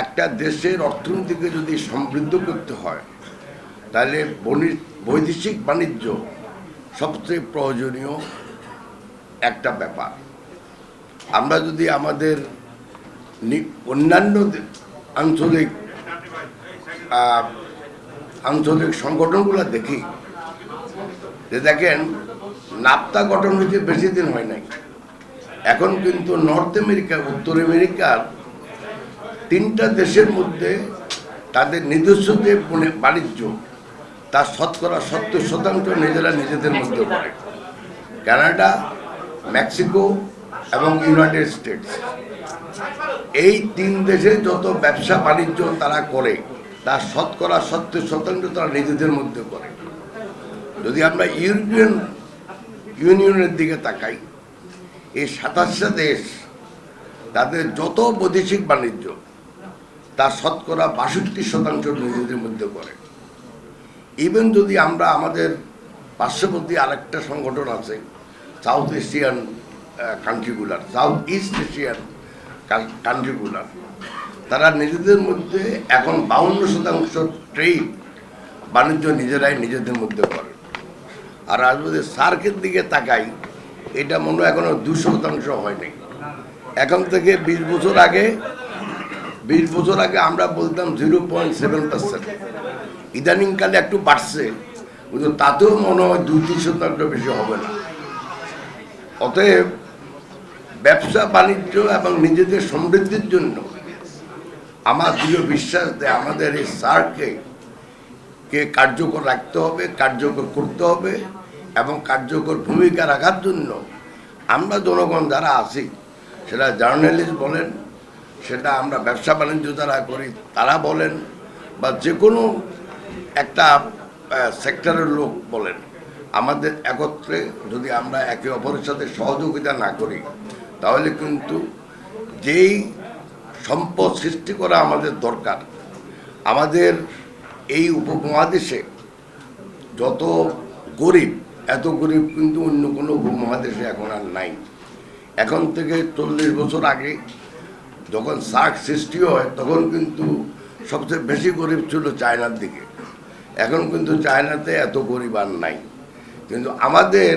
একটা দেশের অর্থনীতিকে যদি সমৃদ্ধ করতে হয় তাহলে বৈদেশিক বাণিজ্য সবচেয়ে প্রয়োজনীয় একটা ব্যাপার। আমরা যদি আমাদের অন্যান্য আঞ্চলিক আঞ্চলিক সংগঠনগুলো দেখি, যে দেখেন নাফতা গঠন হয়েছে বেশি দিন হয় নাই, এখন কিন্তু নর্থ আমেরিকা, উত্তর আমেরিকার 3টা দেশের মধ্যে তাদের নিজস্ব যে বাণিজ্য তার শতকরা 70% নিজেরা নিজেদের মধ্যে করে। কানাডা, মেক্সিকো এবং ইউনাইটেড স্টেটস, এই 3 দেশে যত ব্যবসা বাণিজ্য তারা করে তার শতকরা 70% তারা নিজেদের মধ্যে করে। যদি আমরা ইউরোপিয়ান ইউনিয়নের দিকে তাকাই, এই 27টা দেশ তাদের যত বৈদেশিক বাণিজ্য তার শতকরা 62% নিজেদের মধ্যে করে। ইভেন যদি আমরা আমাদের পার্শ্ববর্তী আরেকটা সংগঠন আছে সাউথ এশিয়ান কান্ট্রিগুলার, সাউথ ইস্ট এশিয়ান কান্ট্রিগুলার, তারা নিজেদের মধ্যে এখন 52% ট্রেড বাণিজ্য নিজেরাই নিজেদের মধ্যে করে। আর আজ যদি সার্কের দিকে তাকাই, এটা মনে হয় এখনো 2% হয়নি। এখন থেকে 20 বছর আগে আমরা বলতাম 0.7%, ইদানিংকালে একটু বাড়ছে, কিন্তু তাতেও মনে হয় 2-3% বেশি হবে না। অতএব ব্যবসা বাণিজ্য এবং নিজেদের সমৃদ্ধির জন্য আমার দৃঢ় বিশ্বাস যে আমাদের এই সার্ককে কার্যকর রাখতে হবে, কার্যকর করতে হবে, এবং কার্যকর ভূমিকা রাখার জন্য আমরা জনগণ যারা আছি, সেটা জার্নালিস্ট বলেন, সেটা আমরা ব্যবসা বাণিজ্য যারা করি তারা বলেন, বা যে কোনো একটা সেক্টরের লোক বলেন, আমাদের একত্রে যদি আমরা একে অপরের সাথে সহযোগিতা না করি, তাহলে কিন্তু যেই সম্পদ সৃষ্টি করা আমাদের দরকার, আমাদের এই উপমহাদেশে যত গরিব, এত গরিব কিন্তু অন্য কোনো উপমহাদেশে এখন আর নাই। এখন থেকে 40 বছর আগে যখন সার্ক সৃষ্টি হয়, তখন কিন্তু সবচেয়ে বেশি গরিব ছিল চায়নার দিকে। এখন কিন্তু চায়নাতে এত গরিব আর নাই, কিন্তু আমাদের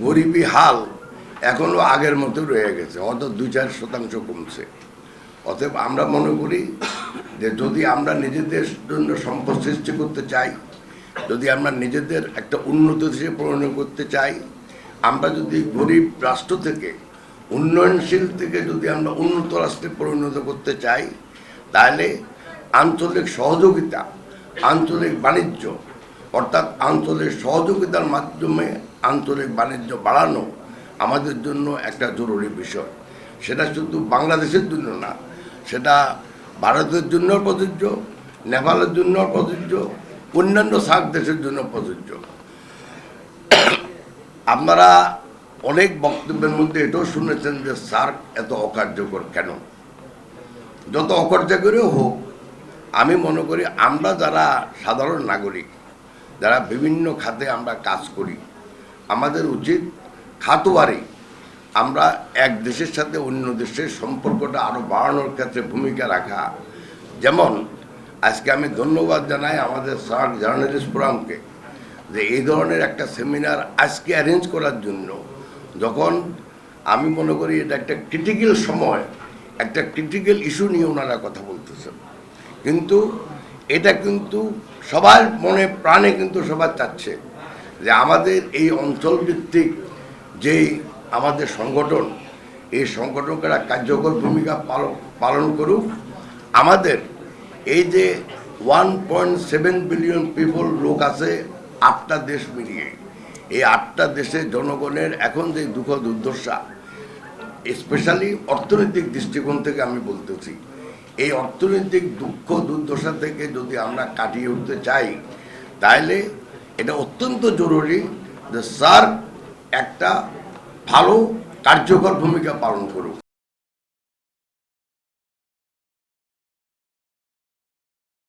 গরিবী হাল এখনও আগের মতো রয়ে গেছে, অত 2-4% কমছে। অতএব আমরা মনে করি যে যদি আমরা নিজেদের জন্য সম্পদ সৃষ্টি করতে চাই, যদি আমরা নিজেদের একটা উন্নত দেশে পরিণত করতে চাই, আমরা যদি গরিব রাষ্ট্র থেকে, উন্নয়নশীল থেকে যদি আমরা উন্নত রাষ্ট্রে পরিণত করতে চাই, তাহলে আঞ্চলিক সহযোগিতা, আঞ্চলিক বাণিজ্য, অর্থাৎ আঞ্চলিক সহযোগিতার মাধ্যমে আঞ্চলিক বাণিজ্য বাড়ানো আমাদের জন্য একটা জরুরি বিষয়। সেটা শুধু বাংলাদেশের জন্য না, সেটা ভারতের জন্য প্রযোজ্য, নেপালের জন্য প্রযোজ্য, অন্যান্য সার্ক দেশের জন্য প্রযোজ্য। আপনারা অনেক বক্তব্যের মধ্যে এটাও শুনেছেন যে সার্ক এত অকার্যকর কেন। যত অকার্যকরই হোক, আমি মনে করি আমরা যারা সাধারণ নাগরিক, যারা বিভিন্ন খাতে আমরা কাজ করি, আমাদের উচিত খাতোয়ারি আমরা এক দেশের সাথে অন্য দেশের সম্পর্কটা আরও বাড়ানোর ক্ষেত্রে ভূমিকা রাখা। যেমন আজকে আমি ধন্যবাদ জানাই আমাদের সার্ক জার্নালিস্ট ফোরামকে, যে এই ধরনের একটা সেমিনার আজকে অ্যারেঞ্জ করার জন্য। যখন আমি মনে করি এটা একটা ক্রিটিক্যাল সময়, একটা ক্রিটিক্যাল ইস্যু নিয়ে ওনারা কথা বলতেছেন, কিন্তু এটা কিন্তু সবার মনে প্রাণে কিন্তু সবার চাচ্ছে যে আমাদের এই অঞ্চলভিত্তিক যেই আমাদের সংগঠন, এই সংগঠনরা কার্যকর ভূমিকা পালন করুক। আমাদের এই যে 1.7 বিলিয়ন পিপল লোক আছে 8টা দেশ মিলিয়ে, এই 8টা দেশের জনগণের এখন যে দুঃখ দুর্দশা, স্পেশালি অর্থনৈতিক দৃষ্টিকোণ থেকে আমি বলতেছি, এই অর্থনৈতিক দুঃখ দুর্দশা থেকে যদি আমরা কাটিয়ে উঠতে চাই, তাহলে এটা অত্যন্ত জরুরি যে সার্ক একটা ভালো কার্যকর ভূমিকা পালন করুক।